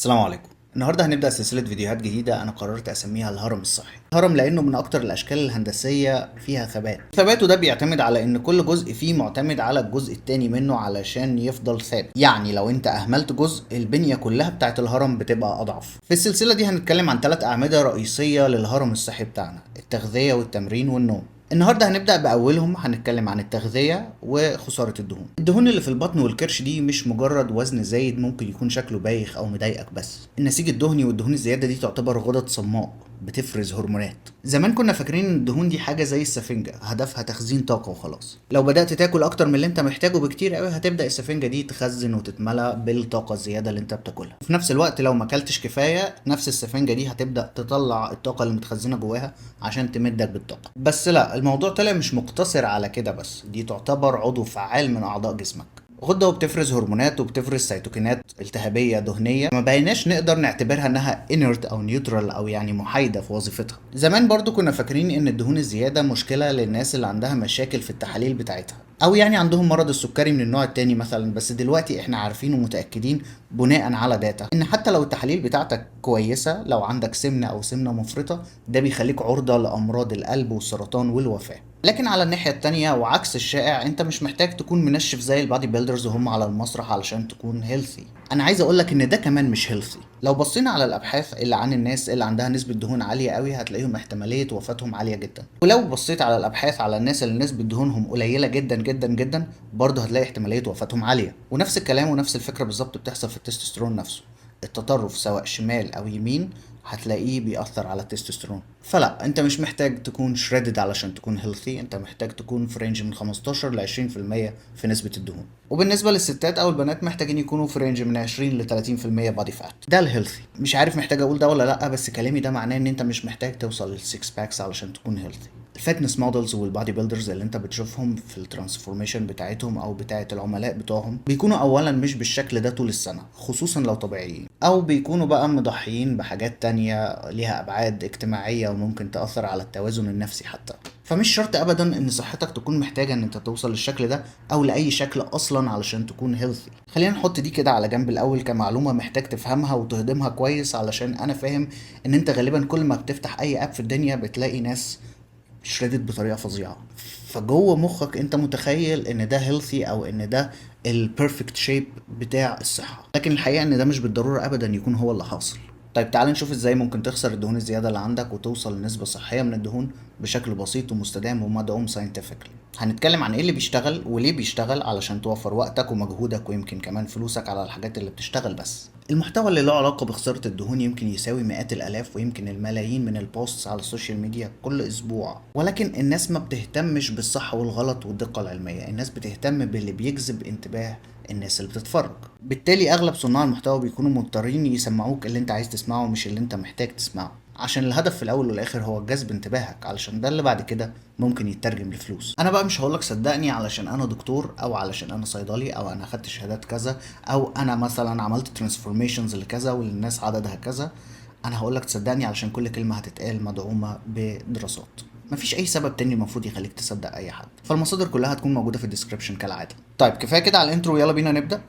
السلام عليكم. النهارده هنبدأ سلسلة فيديوهات جديدة أنا قررت أسميها الهرم الصحي. الهرم لأنه من أكتر الأشكال الهندسية فيها ثبات. ثباته ده بيعتمد على إن كل جزء فيه معتمد على الجزء التاني منه علشان يفضل ثابت. يعني لو أنت أهملت جزء البنية كلها بتاعت الهرم بتبقى أضعف. في السلسلة دي هنتكلم عن 3 أعمدة رئيسية للهرم الصحي بتاعنا: التغذية والتمرين والنوم. النهارده هنبدأ بأولهم، هنتكلم عن التغذية وخسارة الدهون. الدهون اللي في البطن والكرش دي مش مجرد وزن زايد ممكن يكون شكله بايخ أو مضايقك بس. النسيج الدهني والدهون الزيادة دي تعتبر غدد صماء بتفرز هرمونات. زمان كنا فاكرين ان الدهون دي حاجه زي السفنجه هدفها تخزين طاقه وخلاص. لو بدات تاكل اكتر من اللي انت محتاجه بكتير قوي هتبدا السفنجه دي تخزن وتتملى بالطاقه الزياده اللي انت بتاكلها. في نفس الوقت لو ما اكلتش كفايه نفس السفنجه دي هتبدا تطلع الطاقه اللي متخزنه جواها عشان تمدك بالطاقه. بس لا، الموضوع طلع مش مقتصر على كده بس، دي تعتبر عضو فعال من اعضاء جسمك. غدة وبتفرز هرمونات وبتفرز سيتوكينات التهابية دهنية ما بقيناش نقدر نعتبرها انها inert او نيوترال او يعني محايدة في وظيفتها. زمان برضو كنا فاكرين ان الدهون الزيادة مشكلة للناس اللي عندها مشاكل في التحاليل بتاعتها او يعني عندهم مرض السكري من النوع التاني مثلا. بس دلوقتي احنا عارفين ومتأكدين بناء على داتا ان حتى لو التحاليل بتاعتك كويسة، لو عندك سمنة او سمنة مفرطة ده بيخليك عرضة لامراض القلب والسرطان والوفاة. لكن على الناحية التانية وعكس الشائع، انت مش محتاج تكون منشف زي البادي بيلدرز وهم على المسرح علشان تكون هيلثي. انا عايز اقولك ان ده كمان مش هيلثي. لو بصينا على الابحاث اللي عن الناس اللي عندها نسبة دهون عالية قوي هتلاقيهم احتمالية وفاتهم عالية جدا، ولو بصيت على الابحاث على الناس اللي نسبة دهونهم قليلة جدا جدا جدا برضه هتلاقي احتمالية وفاتهم عالية. ونفس الكلام ونفس الفكرة بالظبط بتحصل في التستوستيرون نفسه. التطرف سواء شمال او يمين هتلاقيه بيأثر على التستوستيرون. فلا، انت مش محتاج تكون شريدد علشان تكون هيلثي، انت محتاج تكون في رينج من 15 ل 20% في نسبة الدهون. وبالنسبة للستات او البنات محتاجين يكونوا في رينج من 20 ل 30% بادي فات. ده الهيلثي. مش عارف محتاج اقول ده ولا لا، بس كلامي ده معناه ان انت مش محتاج توصل للسكس باكس علشان تكون هيلثي. الفتنس مودلز والبادي بيلدرز اللي انت بتشوفهم في الترانسفورميشن بتاعتهم او بتاعه العملاء بتوعهم بيكونوا اولا مش بالشكل ده طول السنه، خصوصا لو طبيعيين، او بيكونوا بقى مضحيين بحاجات تانية ليها ابعاد اجتماعيه وممكن تاثر على التوازن النفسي حتى. فمش شرط ابدا ان صحتك تكون محتاجه ان انت توصل للشكل ده او لاي شكل اصلا علشان تكون هيلثي. خلينا نحط دي كده على جنب الاول كمعلومه محتاج تفهمها وتهضمها كويس، علشان انا فاهم ان انت غالبا كل ما بتفتح اي اب في الدنيا بتلاقي ناس شريدت بطريقه فظيعه. فجوه مخك انت متخيل ان ده هيلثي او ان ده البيرفكت شيب بتاع الصحه، لكن الحقيقه ان ده مش بالضروره ابدا يكون هو اللي حاصل. طيب تعال نشوف ازاي ممكن تخسر الدهون الزياده اللي عندك وتوصل لنسبه صحيه من الدهون بشكل بسيط ومستدام ومدعوم ساينتفكلي. هنتكلم عن ايه اللي بيشتغل وليه بيشتغل علشان توفر وقتك ومجهودك ويمكن كمان فلوسك على الحاجات اللي بتشتغل بس. المحتوى اللي له علاقة بخسارة الدهون يمكن يساوي مئات الآلاف ويمكن الملايين من البوستس على السوشيال ميديا كل أسبوع، ولكن الناس ما بتهتمش بالصح والغلط والدقة العلمية. الناس بتهتم باللي بيجذب انتباه الناس اللي بتتفرج. بالتالي أغلب صناع المحتوى بيكونوا مضطرين يسمعوك اللي انت عايز تسمعه مش اللي انت محتاج تسمعه، عشان الهدف في الاول والاخر هو جذب انتباهك، علشان ده اللي بعد كده ممكن يترجم لفلوس. انا بقى مش هقولك صدقني علشان انا دكتور او علشان انا صيدلي او انا خدت شهادات كذا او انا مثلا عملت ترانسفورميشنز لكذا والناس عددها كذا. انا هقولك تصدقني علشان كل كلمة هتتقال مدعومة بدراسات. مفيش اي سبب تاني المفروض يخليك تصدق اي حد، فالمصادر كلها هتكون موجودة في الديسكريبشن كالعادة. طيب كفاية كده على الانترو، يلا بينا نبدأ.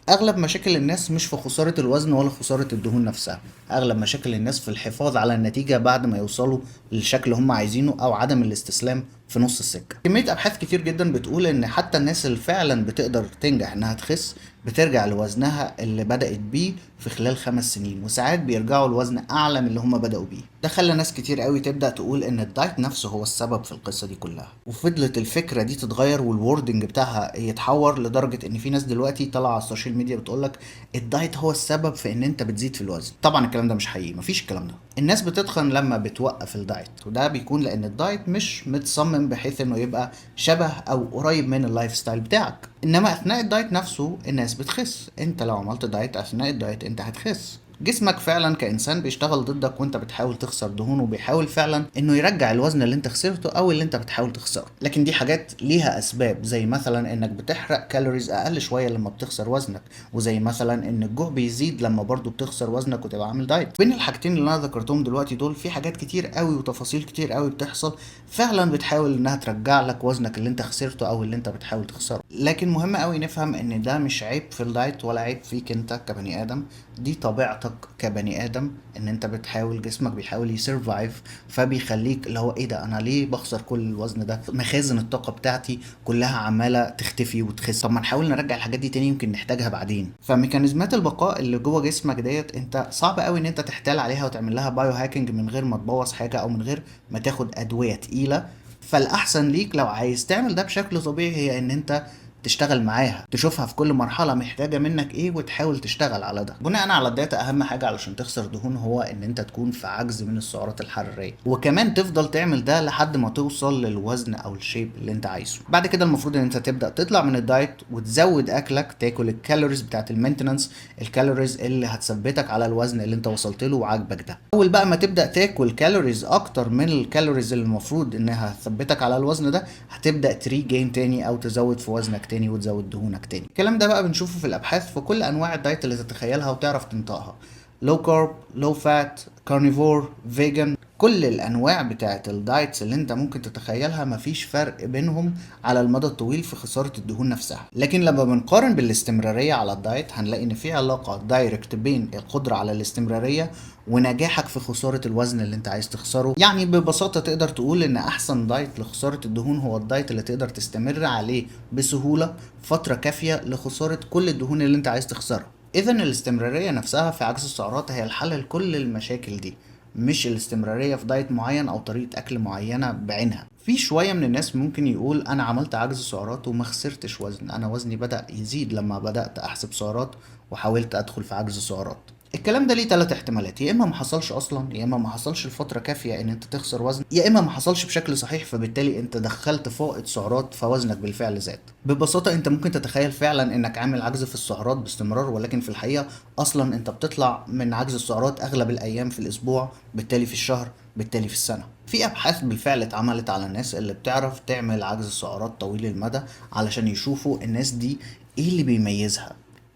اغلب مشاكل الناس مش في خسارة الوزن ولا خسارة الدهون نفسها، اغلب مشاكل الناس في الحفاظ على النتيجة بعد ما يوصلوا للشكل هم عايزينه او عدم الاستسلام في نص السكة. كمية ابحاث كتير جدا بتقول ان حتى الناس اللي فعلا بتقدر تنجح انها تخس بترجع لوزنها اللي بدأت بيه في خلال 5 سنين، وساعات بيرجعوا لوزن اعلى من اللي هم بدأوا بيه. ده خلى ناس كتير قوي تبدأ تقول ان الدايت نفسه هو السبب في القصة دي كلها، وفضلت الفكرة دي تتغير والوردنج بتاعها يتحور لدرجة ان في ناس دلوقتي طالعة على السوشيال ميديا بتقولك الدايت هو السبب في ان انت بتزيد في الوزن. طبعا الكلام ده مش حقيقي، مفيش الكلام ده. الناس بتتخن لما بتوقف الدايت، وده بيكون لان الدايت مش متصمم بحيث انه يبقى شبه او قريب من اللايف ستايل بتاعك. انما اثناء الدايت نفسه الناس بتخس. انت لو عملت دايت اثناء الدايت انت هتخس. جسمك فعلا كإنسان بيشتغل ضدك وانت بتحاول تخسر دهون، وبيحاول فعلا انه يرجع الوزن اللي انت خسرته او اللي انت بتحاول تخسره. لكن دي حاجات ليها اسباب، زي مثلا انك بتحرق كالوريز اقل شوية لما بتخسر وزنك، وزي مثلا ان الجوع بيزيد لما برضو بتخسر وزنك وتبقى عامل دايت. بين الحاجتين اللي انا ذكرتهم دلوقتي دول في حاجات كتير قوي وتفاصيل كتير قوي بتحصل فعلا بتحاول انها ترجع لك وزنك اللي انت خسرته او اللي انت بتحاول تخسره. لكن مهم قوي نفهم ان ده مش عيب في الدايت ولا عيب فيك انت كبني ادم، دي طبيعتك كبني ادم، ان انت بتحاول جسمك بيحاول يسرفايف، فبيخليك اللي هو ايه ده، انا ليه بخسر كل الوزن ده؟ مخازن الطاقه بتاعتي كلها عماله تختفي وتخس. طب ما نحاول نرجع الحاجات دي تاني، يمكن نحتاجها بعدين. فميكانيزمات البقاء اللي جوه جسمك ديت انت صعب قوي ان انت تحتال عليها وتعمل لها بايو هاكينج من غير ما تبوظ حاجه او من غير ما تاخد ادويه تقيله. فالاحسن ليك لو عايز تعمل ده بشكل طبيعي هي ان انت تشتغل معاها، تشوفها في كل مرحلة محتاجة منك ايه وتحاول تشتغل على ده. بناء على الداتا، اهم حاجة علشان تخسر دهون هو ان انت تكون في عجز من السعرات الحرارية، وكمان تفضل تعمل ده لحد ما توصل للوزن او الشيب اللي انت عايزه. بعد كده المفروض ان انت تبدأ تطلع من الدايت وتزود اكلك، تاكل الكالوريز بتاعت المينتنانس، الكالوريز اللي هتثبتك على الوزن اللي انت وصلت له وعاجبك ده. اول بقى ما تبدأ تاكل كالوريز اكتر من الكالوريز اللي المفروض انها تثبتك على الوزن ده، هتبدأ تريجين تاني او تزود في وزنك تاني وتزود دهونك تاني. الكلام ده بقى بنشوفه في الابحاث في كل انواع الدايت اللي تتخيلها وتعرف تنطقها: لو كارب، لو فات، كارنيفور، فيجن. كل الانواع بتاعت الدايتس اللي انت ممكن تتخيلها مفيش فرق بينهم على المدى الطويل في خسارة الدهون نفسها. لكن لما بنقارن بالاستمرارية على الدايت هنلاقي ان في علاقة دايركت بين القدرة على الاستمرارية ونجاحك في خسارة الوزن اللي انت عايز تخسره. يعني ببساطة تقدر تقول ان احسن دايت لخسارة الدهون هو الدايت اللي تقدر تستمر عليه بسهولة فترة كافية لخسارة كل الدهون اللي انت عايز تخسرها. اذا الاستمرارية نفسها في عجز السعرات هي الحل لكل المشاكل دي، مش الاستمرارية في دايت معين او طريقة اكل معينة بعينها. في شوية من الناس ممكن يقول انا عملت عجز سعرات وما خسرتش وزن، انا وزني بدأ يزيد لما بدأت احسب سعرات وحاولت ادخل في عجز سعرات. الكلام ده ليه 3 احتمالات: يا اما ما حصلش اصلا، يا اما ما حصلش لفتره كافيه ان انت تخسر وزن، يا اما ما حصلش بشكل صحيح فبالتالي انت دخلت فائض سعرات فوزنك بالفعل زاد. ببساطه انت ممكن تتخيل فعلا انك عامل عجز في السعرات باستمرار، ولكن في الحقيقه اصلا انت بتطلع من عجز السعرات اغلب الايام في الاسبوع، بالتالي في الشهر، بالتالي في السنه. في ابحاث بالفعل اتعملت على الناس اللي بتعرف تعمل عجز السعرات طويل المدى علشان يشوفوا الناس دي ايه اللي بيميزها،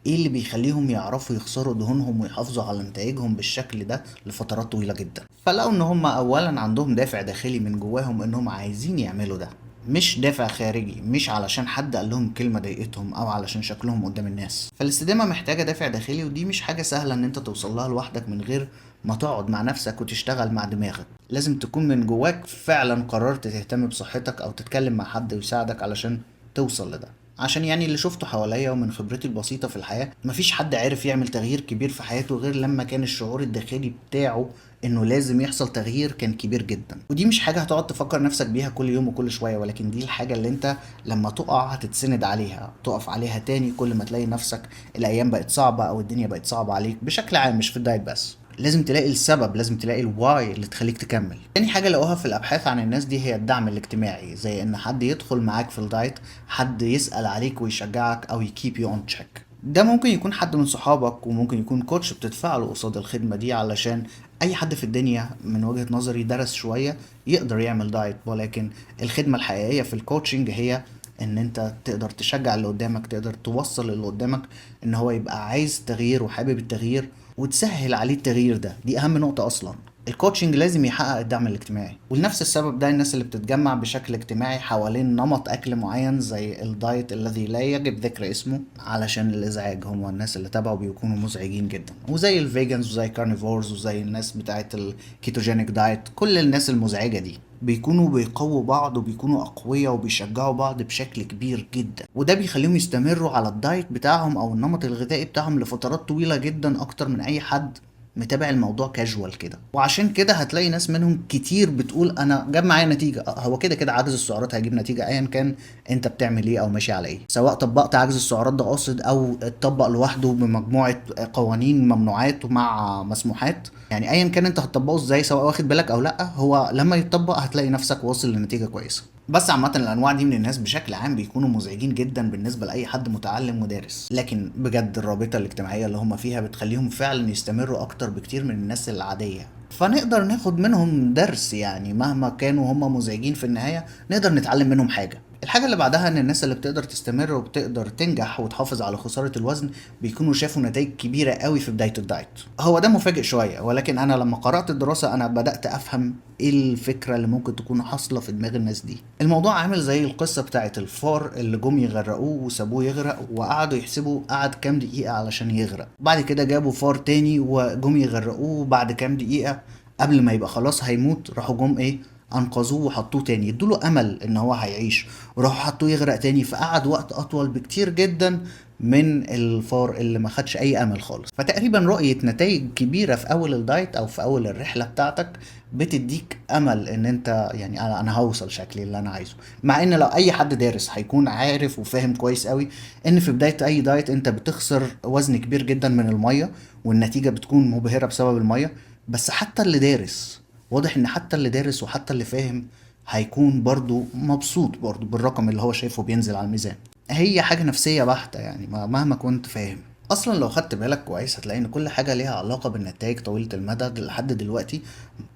ايه اللي بيخليهم يعرفوا يخسروا دهونهم ويحافظوا على نتائجهم بالشكل ده لفترات طويلة جدا. فلقوا ان هم اولا عندهم دافع داخلي من جواهم انهم عايزين يعملوا ده، مش دافع خارجي، مش علشان حد قال لهم كلمة ضايقتهم او علشان شكلهم قدام الناس. فالاستدامة محتاجة دافع داخلي، ودي مش حاجة سهلة ان انت توصل لها لوحدك من غير ما تقعد مع نفسك وتشتغل مع دماغك. لازم تكون من جواك فعلا قررت تهتم بصحتك او تتكلم مع حد يساعدك علشان توصل لده. عشان يعني اللي شفته حواليا ومن خبرتي البسيطة في الحياة، مفيش حد عارف يعمل تغيير كبير في حياته غير لما كان الشعور الداخلي بتاعه انه لازم يحصل تغيير كان كبير جدا. ودي مش حاجة هتقعد تفكر نفسك بيها كل يوم وكل شوية، ولكن دي الحاجة اللي انت لما تقع هتتسند عليها، تقف عليها تاني كل ما تلاقي نفسك الايام بقت صعبة او الدنيا بقت صعبة عليك بشكل عام، مش في الدايت بس. لازم تلاقي السبب، لازم تلاقي الواي اللي تخليك تكمل. تاني حاجة لقوها في الابحاث عن الناس دي هي الدعم الاجتماعي، زي ان حد يدخل معاك في الدايت، حد يسأل عليك ويشجعك او يكيب يو اون تشيك. ده ممكن يكون حد من صحابك، وممكن يكون كوتش بتدفع له قصاد الخدمة دي، علشان اي حد في الدنيا من وجهة نظري درس شوية يقدر يعمل دايت. ولكن الخدمة الحقيقية في الكوتشنج هي ان انت تقدر تشجع اللي قدامك، تقدر توصل اللي قدامك ان هو يبقى عايز تغيير وحابب التغيير، وتسهل عليه التغيير ده. دي اهم نقطة اصلا. الكوتشنج لازم يحقق الدعم الاجتماعي، ولنفس السبب ده الناس اللي بتتجمع بشكل اجتماعي حوالين نمط اكل معين زي الدايت الذي لا يجب ذكر اسمه علشان الازعاج، هم الناس اللي تبعه بيكونوا مزعجين جدا، وزي الفيجنز وزي كارنيفورز وزي الناس بتاعت الكيتوجينيك دايت، كل الناس المزعجة دي بيكونوا بيقووا بعض وبيكونوا أقوياء وبيشجعوا بعض بشكل كبير جدا، وده بيخليهم يستمروا على الدايت بتاعهم أو النمط الغذائي بتاعهم لفترات طويلة جدا أكتر من أي حد متابع الموضوع كاجوال كده. وعشان كده هتلاقي ناس منهم كتير بتقول انا جاب معايا نتيجه. هو كده كده عجز السعرات هيجيب نتيجه ايا كان انت بتعمل ايه او ماشي على ايه، سواء طبقت عجز السعرات ده قاصد او اتطبق لوحده بمجموعه قوانين ممنوعات ومع مسموحات. يعني ايا كان انت هتطبقه ازاي، سواء واخد بالك او لا، هو لما يتطبق هتلاقي نفسك واصل لنتيجه كويسه. بس عامة الأنواع دي من الناس بشكل عام بيكونوا مزعجين جدا بالنسبة لأي حد متعلم ودارس، لكن بجد الرابطة الاجتماعية اللي هم فيها بتخليهم فعلا يستمروا أكتر بكتير من الناس العادية. فنقدر ناخد منهم درس، يعني مهما كانوا هم مزعجين في النهاية نقدر نتعلم منهم حاجة. الحاجة اللي بعدها ان الناس اللي بتقدر تستمر وبتقدر تنجح وتحافظ على خسارة الوزن بيكونوا شافوا نتائج كبيرة قوي في بداية الدايت. هو ده مفاجئ شوية، ولكن انا لما قرأت الدراسة انا بدأت افهم ايه الفكرة اللي ممكن تكون حاصلة في دماغ الناس دي. الموضوع عامل زي القصة بتاعت الفار اللي جم يغرقوه وسابوه يغرق، وقعدوا يحسبوا قعد كام دقيقة علشان يغرق. بعد كده جابوا فار تاني وجم يغرقوه بعد كام دقيقة، قبل ما يبقى خلاص هيموت راحوا جم ايه، انقذوه وحطوه تاني، ادوله امل ان هو هيعيش، وراحوا حطوه يغرق تاني، فقعد وقت اطول بكتير جدا من الفار اللي ما خدش اي امل خالص. فتقريبا رؤية نتائج كبيرة في اول الدايت او في اول الرحلة بتاعتك بتديك امل ان انت يعني انا هوصل شكلي اللي انا عايزه. مع ان لو اي حد دارس هيكون عارف وفاهم كويس قوي ان في بداية اي دايت انت بتخسر وزن كبير جدا من المية، والنتيجة بتكون مبهرة بسبب المية. بس حتى اللي دارس، واضح ان حتى اللي دارس وحتى اللي فاهم هيكون برضو مبسوط برضو بالرقم اللي هو شايفه بينزل على الميزان. هي حاجة نفسية بحتة يعني مهما كنت فاهم. اصلا لو خدت بالك كويس هتلاقي ان كل حاجة ليها علاقة بالنتائج طويلة المدى لحد دلوقتي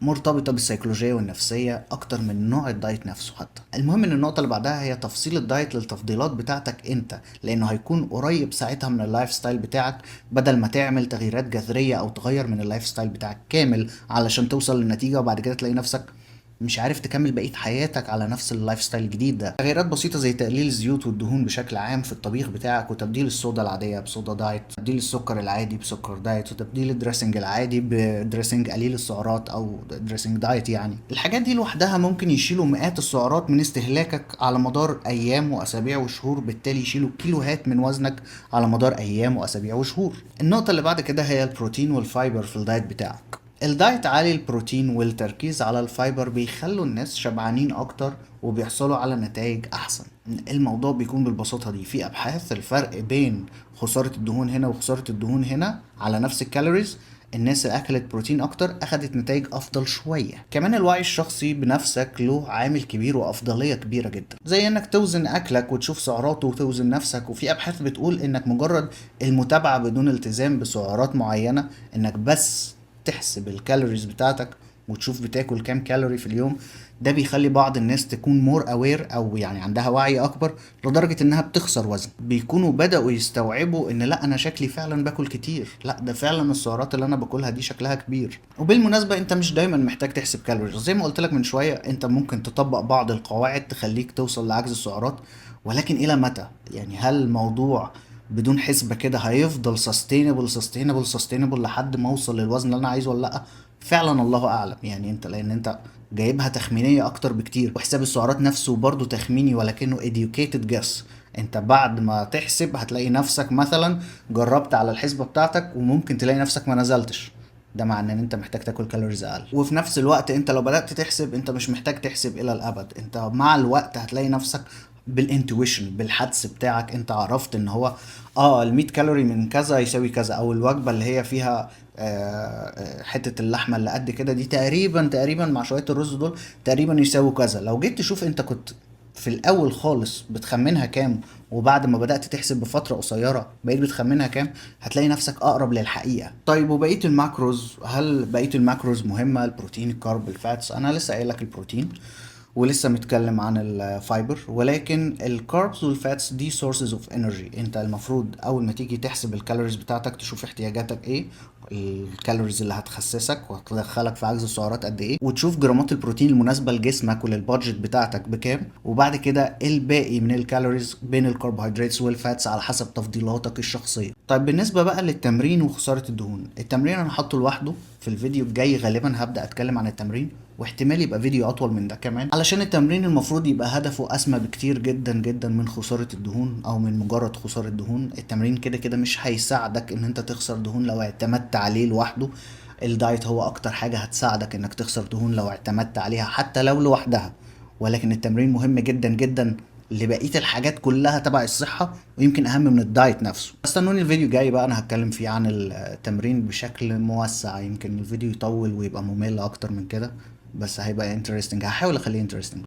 مرتبطة بالسيكولوجية والنفسية اكتر من نوع الدايت نفسه. حتى المهم ان النقطة اللي بعدها هي تفصيل الدايت للتفضيلات بتاعتك انت، لانه هيكون قريب ساعتها من اللايف ستايل بتاعك، بدل ما تعمل تغييرات جذرية او تغير من اللايف ستايل بتاعك كامل علشان توصل للنتيجة وبعد كده تلاقي نفسك مش عارف تكمل بقية حياتك على نفس اللايف ستايل الجديد ده. تغييرات بسيطة زي تقليل الزيوت والدهون بشكل عام في الطبيخ بتاعك، وتبديل الصودا العادية بصودا دايت، تبديل السكر العادي بسكر دايت، وتبديل الدريسنج العادي بدريسنج قليل السعرات او دريسنج دايت. يعني الحاجات دي لوحدها ممكن يشيلوا مئات السعرات من استهلاكك على مدار ايام واسابيع وشهور، بالتالي يشيلوا كيلوهات من وزنك على مدار ايام واسابيع وشهور. النقطة اللي بعد كده هي البروتين والفايبر في الدايت بتاعك. الدايت عالي البروتين والتركيز على الفايبر بيخلوا الناس شبعانين اكتر وبيحصلوا على نتائج احسن. الموضوع بيكون بالبساطة دي، في ابحاث الفرق بين خسارة الدهون هنا وخسارة الدهون هنا على نفس الكالوريز، الناس اللي اكلت بروتين اكتر اخدت نتائج افضل شوية. كمان الوعي الشخصي بنفسك له عامل كبير وافضلية كبيرة جدا، زي انك توزن اكلك وتشوف سعراته وتوزن نفسك. وفي ابحاث بتقول انك مجرد المتابعة بدون التزام بسعرات معينة، انك بس تحسب الكالوريز بتاعتك وتشوف بتاكل كام كالوري في اليوم، ده بيخلي بعض الناس تكون مور اوير او يعني عندها وعي اكبر لدرجة انها بتخسر وزن. بيكونوا بدأوا يستوعبوا ان لا انا شكلي فعلا باكل كتير، لا ده فعلا السعرات اللي انا باكلها دي شكلها كبير. وبالمناسبة انت مش دايما محتاج تحسب كالوريز، زي ما قلت لك من شوية انت ممكن تطبق بعض القواعد تخليك توصل لعجز السعرات، ولكن الى متى؟ يعني هل الموضوع بدون حسبة كده هيفضل sustainable لحد ما اوصل للوزن اللي انا عايزه ولا لا؟ فعلا الله اعلم. يعني انت لان انت جايبها تخمينية اكتر بكتير، وحساب السعرات نفسه برضو تخميني ولكنه educated guess. انت بعد ما تحسب هتلاقي نفسك مثلا جربت على الحسبة بتاعتك وممكن تلاقي نفسك ما نزلتش، ده معناه ان انت محتاج تاكل كالوريز اقل. وفي نفس الوقت انت لو بدأت تحسب انت مش محتاج تحسب الى الابد، انت مع الوقت هتلاقي نفسك بالانتويشن بالحدس بتاعك انت عرفت ان هو ال 100 كالوري من كذا يساوي كذا، او الوجبه اللي هي فيها حته اللحمه اللي قد كده دي تقريبا مع شويه الرز دول تقريبا يساووا كذا. لو جيت تشوف انت كنت في الاول خالص بتخمنها كام، وبعد ما بدأت تحسب بفترة قصيرة بقيت بتخمنها كام، هتلاقي نفسك اقرب للحقيقة. طيب وبقية الماكروز، هل بقية الماكروز مهمة؟ البروتين، الكارب، الفاتس، انا لسه قايل لك البروتين ولسه متكلم عن الفايبر، ولكن الكاربس والفاتس دي سورسز اوف انرجي. انت المفروض اول ما تيجي تحسب الكالوريز بتاعتك تشوف احتياجاتك ايه، الكالوريز اللي هتخسسك وهتدخلك في عجز السعرات قد ايه، وتشوف جرامات البروتين المناسبه لجسمك وللبادجت بتاعتك بكام، وبعد كده الباقي من الكالوريز بين الكربوهيدراتس والفاتس على حسب تفضيلاتك الشخصيه. طيب بالنسبه بقى للتمرين وخساره الدهون، التمرين انا حاطه لوحده في الفيديو الجاي، غالبا هبدا اتكلم عن التمرين، واحتمال يبقى فيديو اطول من ده كمان، علشان التمرين المفروض يبقى هدفه اسمى بكتير جدا جدا من خسارة الدهون او من مجرد خسارة دهون. التمرين كده كده مش هيساعدك ان انت تخسر دهون لو اعتمدت عليه لوحده، الدايت هو اكتر حاجة هتساعدك انك تخسر دهون لو اعتمدت عليها حتى لو لوحدها، ولكن التمرين مهم جدا جدا لبقية الحاجات كلها تبع الصحة، ويمكن اهم من الدايت نفسه. استنوني الفيديو جاي بقى انا هتكلم فيه عن التمرين بشكل موسع، يمكن الفيديو يطول ويبقى ممل اكتر من كده، بس هيبقى انترستنج، هحاول اخليه انترستنج.